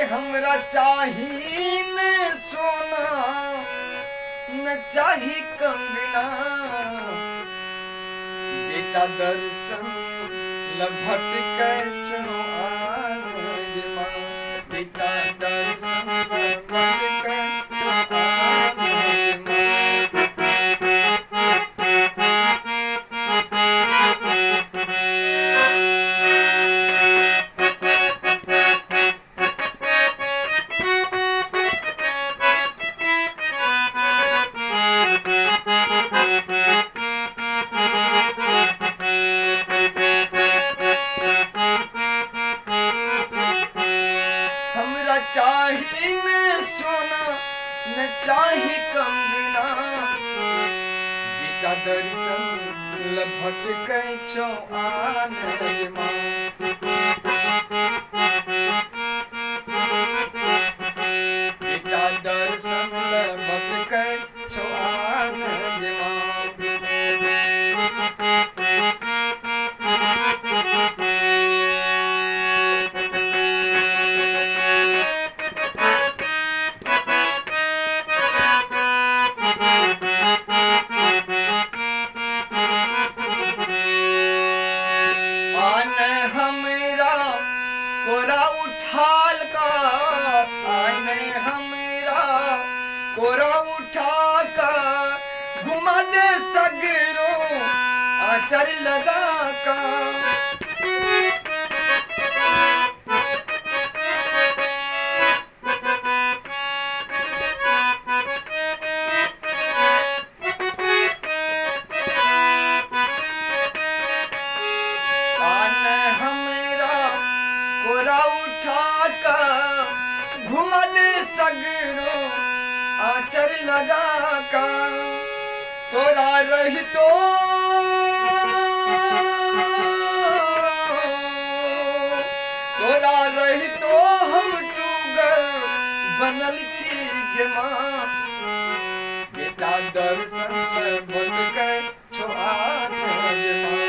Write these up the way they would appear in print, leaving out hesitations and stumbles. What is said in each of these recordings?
हमरा चाही न सोना न चाही कंगना, बेटा दर्शन ल भटकै छौ आनंद मां, बेटा दर्शन ल भटकै छौ आनंद मां। हमरा चाही न सोना न चाही कंगना, बेटा दर्शन ल भटकै छौ आनंद मां, बेटा दर्शन ल भटकै छौ आनंद मां। हमरा कोरा उठाल का, आने हमरा कोरा उठा का, घुमा दे सगरो आचर लगा का। कोरा उठा का घुमा दे सगरो आचर लगा का, तोरा रही तो हम टूगर बनल छी गे मां, बेटा दर्शन ल भटकै छौ आनंद मां।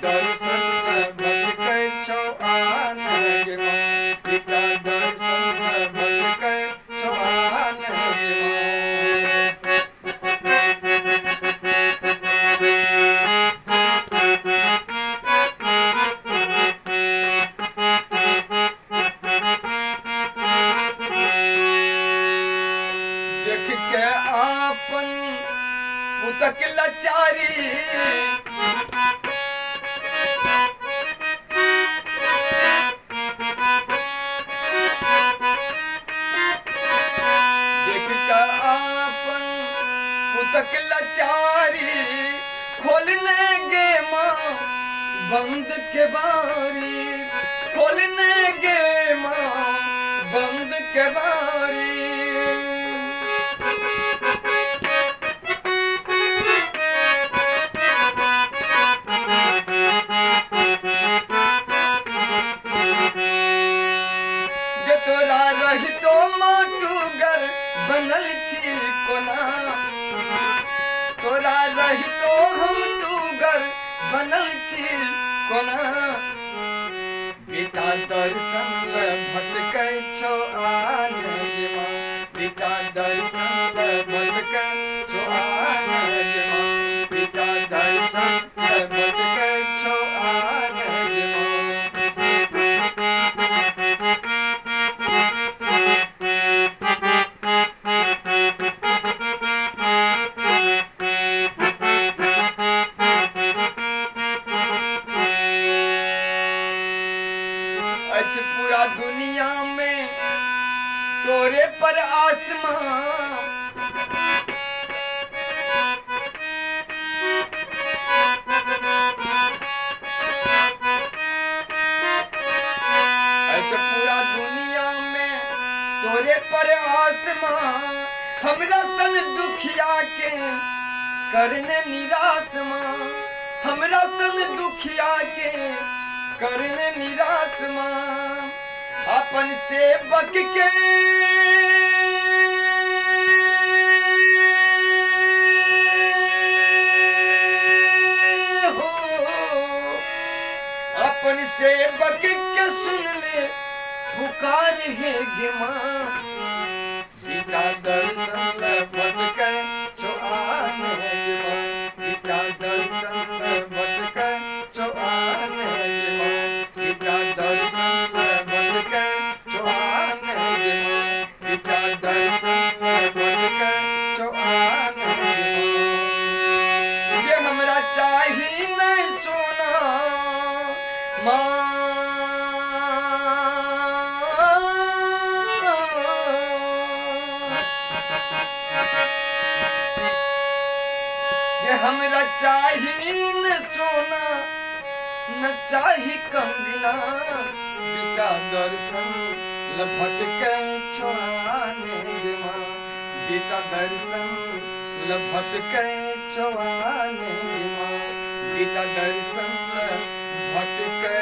दर्शन ल भटकै छौ आनंद मां, बेटा दर्शन ल भटकै छौ आनंद मां। देख के आपन पुतक लाचारी, पुतक लाचारी, खोलने गे मां बंद के बारी, खोलने गे मां बंद के बारी। गे तोरा रही तो माटूगर बनल छी कोना, तोरा रही तो हम टूगर बनल छी कोना, बेटा दर्शन ल भटकै छौ आनंद मां, बेटा दर्शन ल भटकै छौ आनंद मां, बेटा दर्शन ल भटकै छौ आनंद मां। पूरा दुनिया में तोरे पर आसमां, अच्छा पूरा दुनिया में तोरे पर आसमां, हमरा सन दुखिया के करने निराश मां, हमरा सन दुखिया के करने निराश मां। अपन सेवक के सेवक के सुन ले पुकार है गे माँ बेटा दर्शन ल भटके छो आने गे माँ बेटा दर्शन ल भटके छो आने गे माँ बेटा दर्शन ल भटके छो आने गे माँ बेटा दर्शन ल भटके छो आने गे माँ ये हमरा चाही नहीं सोना माँ ये हमरा चाही न सोना न चाही कंगना बेटा दर्शन ल भटके छो आने गे माँ बेटा दर्शन ल भटके छो आने गे माँ बेटा दर्शन ल भटके